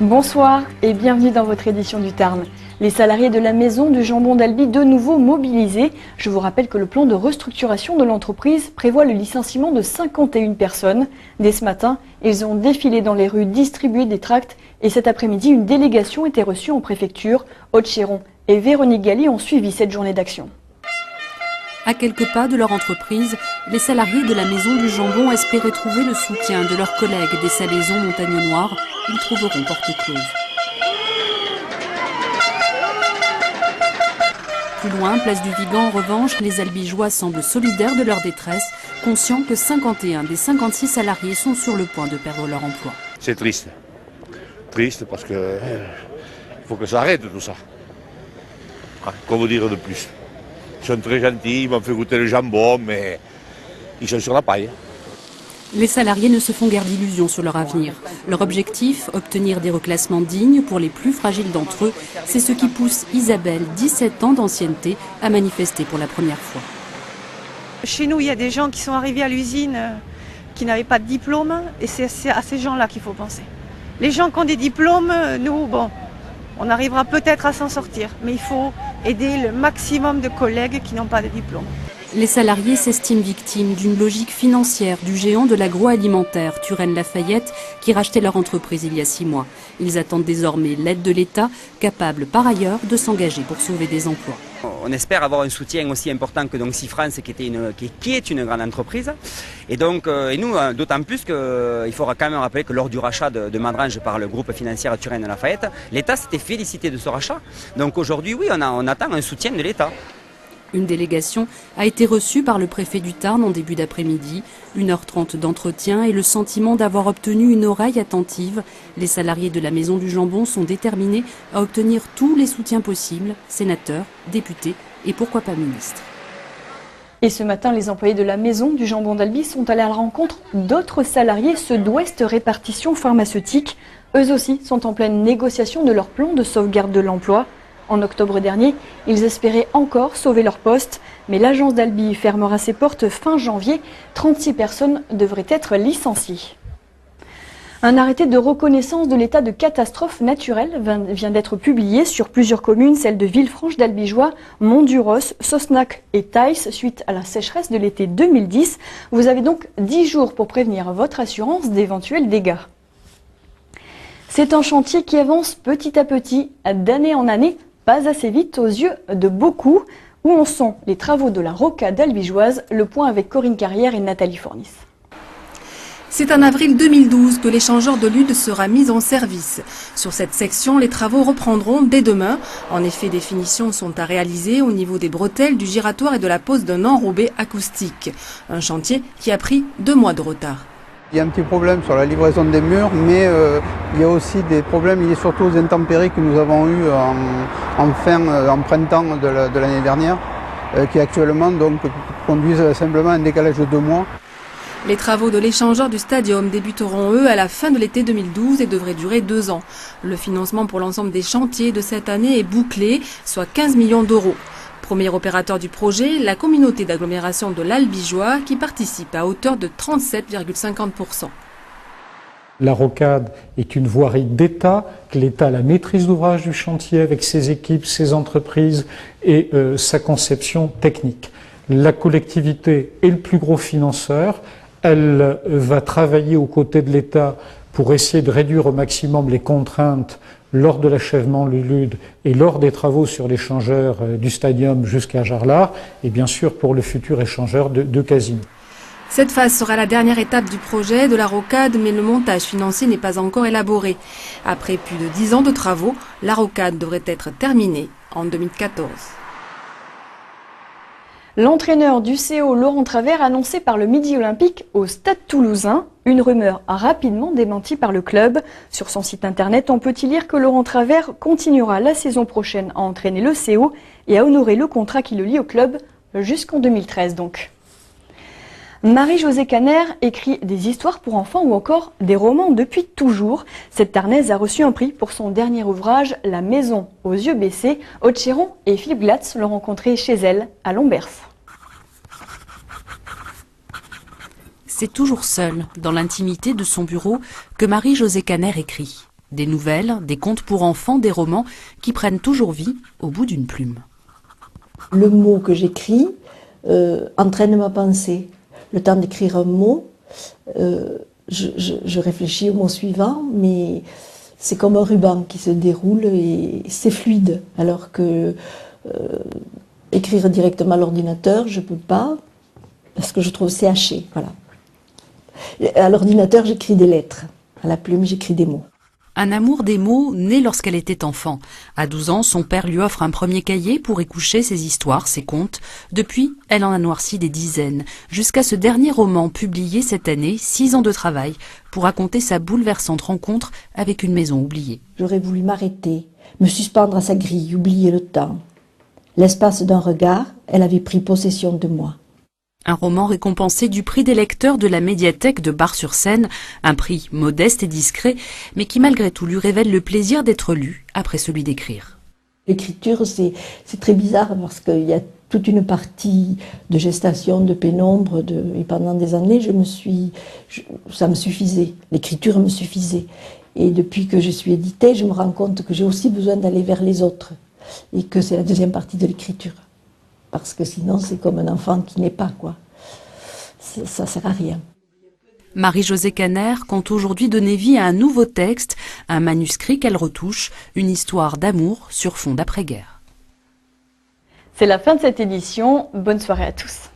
Bonsoir et bienvenue dans votre édition du Tarn. Les salariés de la maison du jambon d'Albi de nouveau mobilisés. Je vous rappelle que le plan de restructuration de l'entreprise prévoit le licenciement de 51 personnes. Dès ce matin, ils ont défilé dans les rues, distribué des tracts et cet après-midi, une délégation était reçue en préfecture. Aude Chéron et Véronique Galli ont suivi cette journée d'action. À quelques pas de leur entreprise, les salariés de la maison du jambon espéraient trouver le soutien de leurs collègues des salaisons Montagne Noire. Ils trouveront porte close. Plus loin, place du Vigan, en revanche, les Albigeois semblent solidaires de leur détresse, conscients que 51 des 56 salariés sont sur le point de perdre leur emploi. C'est triste. Triste parce que faut que ça arrête tout ça. Quoi vous dire de plus? Ils sont très gentils, ils m'ont fait goûter le jambon, mais ils sont sur la paille. Les salariés ne se font guère d'illusions sur leur avenir. Leur objectif, obtenir des reclassements dignes pour les plus fragiles d'entre eux, c'est ce qui pousse Isabelle, 17 ans d'ancienneté, à manifester pour la première fois. Chez nous, il y a des gens qui sont arrivés à l'usine qui n'avaient pas de diplôme et c'est à ces gens-là qu'il faut penser. Les gens qui ont des diplômes, nous, bon, on arrivera peut-être à s'en sortir, mais il faut aider le maximum de collègues qui n'ont pas de diplôme. Les salariés s'estiment victimes d'une logique financière du géant de l'agroalimentaire, Turenne Lafayette, qui rachetait leur entreprise il y a 6 mois. Ils attendent désormais l'aide de l'État, capable par ailleurs de s'engager pour sauver des emplois. On espère avoir un soutien aussi important que donc Sifrance, qui est une grande entreprise. Et donc, et nous, d'autant plus qu'il faudra quand même rappeler que lors du rachat de Madrange par le groupe financier Turenne Lafayette, l'État s'était félicité de ce rachat. Donc aujourd'hui, oui, on attend un soutien de l'État. Une délégation a été reçue par le préfet du Tarn en début d'après-midi. 1h30 d'entretien et le sentiment d'avoir obtenu une oreille attentive. Les salariés de la Maison du Jambon sont déterminés à obtenir tous les soutiens possibles, sénateurs, députés et pourquoi pas ministres. Et ce matin, les employés de la Maison du Jambon d'Albi sont allés à la rencontre d'autres salariés, ceux d'Ouest Répartition Pharmaceutique. Eux aussi sont en pleine négociation de leur plan de sauvegarde de l'emploi. En octobre dernier, ils espéraient encore sauver leur poste, mais l'agence d'Albi fermera ses portes fin janvier. 36 personnes devraient être licenciées. Un arrêté de reconnaissance de l'état de catastrophe naturelle vient d'être publié sur plusieurs communes, celles de Villefranche-d'Albigeois, Mont-du-Ross, Sosnac et Thaïs, suite à la sécheresse de l'été 2010. Vous avez donc 10 jours pour prévenir votre assurance d'éventuels dégâts. C'est un chantier qui avance petit à petit, d'année en année, pas assez vite aux yeux de beaucoup. Où en sont les travaux de la rocade albigeoise? Le point avec Corinne Carrière et Nathalie Fornis. C'est en avril 2012 que l'échangeur de Lude sera mis en service. Sur cette section, les travaux reprendront dès demain. En effet, des finitions sont à réaliser au niveau des bretelles, du giratoire et de la pose d'un enrobé acoustique. Un chantier qui a pris 2 mois de retard. Il y a un petit problème sur la livraison des murs, mais il y a aussi des problèmes liés surtout aux intempéries que nous avons eues en printemps de l'année dernière, qui actuellement donc, conduisent simplement à un décalage de 2 mois. Les travaux de l'échangeur du Stadium débuteront, eux, à la fin de l'été 2012 et devraient durer 2 ans. Le financement pour l'ensemble des chantiers de cette année est bouclé, soit 15 millions d'euros. Premier opérateur du projet, la communauté d'agglomération de l'Albigeois qui participe à hauteur de 37,50%. La rocade est une voirie d'État, que l'État a la maîtrise d'ouvrage du chantier avec ses équipes, ses entreprises et sa conception technique. La collectivité est le plus gros financeur, elle va travailler aux côtés de l'État pour essayer de réduire au maximum les contraintes lors de l'achèvement du Lude et lors des travaux sur l'échangeur du Stadium jusqu'à Jarlard et bien sûr pour le futur échangeur de Casino. Cette phase sera la dernière étape du projet de la rocade, mais le montage financier n'est pas encore élaboré. Après plus de 10 ans de travaux, la rocade devrait être terminée en 2014. L'entraîneur du CO, Laurent Travers, annoncé par le Midi Olympique au Stade Toulousain. Une rumeur rapidement démentie par le club. Sur son site internet, on peut y lire que Laurent Travers continuera la saison prochaine à entraîner le CO et à honorer le contrat qui le lie au club jusqu'en 2013 donc. Marie-Josée Caner écrit des histoires pour enfants ou encore des romans depuis toujours. Cette Tarnaise a reçu un prix pour son dernier ouvrage, La Maison aux yeux baissés. Aude Chéron et Philippe Glatz l'ont rencontré chez elle, à Lombers. C'est toujours seule, dans l'intimité de son bureau, que Marie-Josée Caner écrit. Des nouvelles, des contes pour enfants, des romans qui prennent toujours vie au bout d'une plume. Le mot que j'écris entraîne ma pensée. Le temps d'écrire un mot, je réfléchis au mot suivant, mais c'est comme un ruban qui se déroule et c'est fluide. Alors que écrire directement à l'ordinateur, je ne peux pas, parce que je trouve c'est haché. Voilà. À l'ordinateur, j'écris des lettres. À la plume, j'écris des mots. Un amour des mots né lorsqu'elle était enfant. À 12 ans, son père lui offre un premier cahier pour écoucher ses histoires, ses contes. Depuis, elle en a noirci des dizaines, jusqu'à ce dernier roman publié cette année, 6 ans de travail, pour raconter sa bouleversante rencontre avec une maison oubliée. J'aurais voulu m'arrêter, me suspendre à sa grille, oublier le temps. L'espace d'un regard, elle avait pris possession de moi. Un roman récompensé du prix des lecteurs de la médiathèque de Bar-sur-Seine, un prix modeste et discret, mais qui malgré tout lui révèle le plaisir d'être lu après celui d'écrire. L'écriture, c'est très bizarre parce qu'il y a toute une partie de gestation, de pénombre, et pendant des années, ça me suffisait, l'écriture me suffisait. Et depuis que je suis éditée, je me rends compte que j'ai aussi besoin d'aller vers les autres, et que c'est la deuxième partie de l'écriture. Parce que sinon, c'est comme un enfant qui n'est pas, quoi. Ça sert à rien. Marie-Josée Caner compte aujourd'hui donner vie à un nouveau texte, un manuscrit qu'elle retouche, une histoire d'amour sur fond d'après-guerre. C'est la fin de cette édition. Bonne soirée à tous.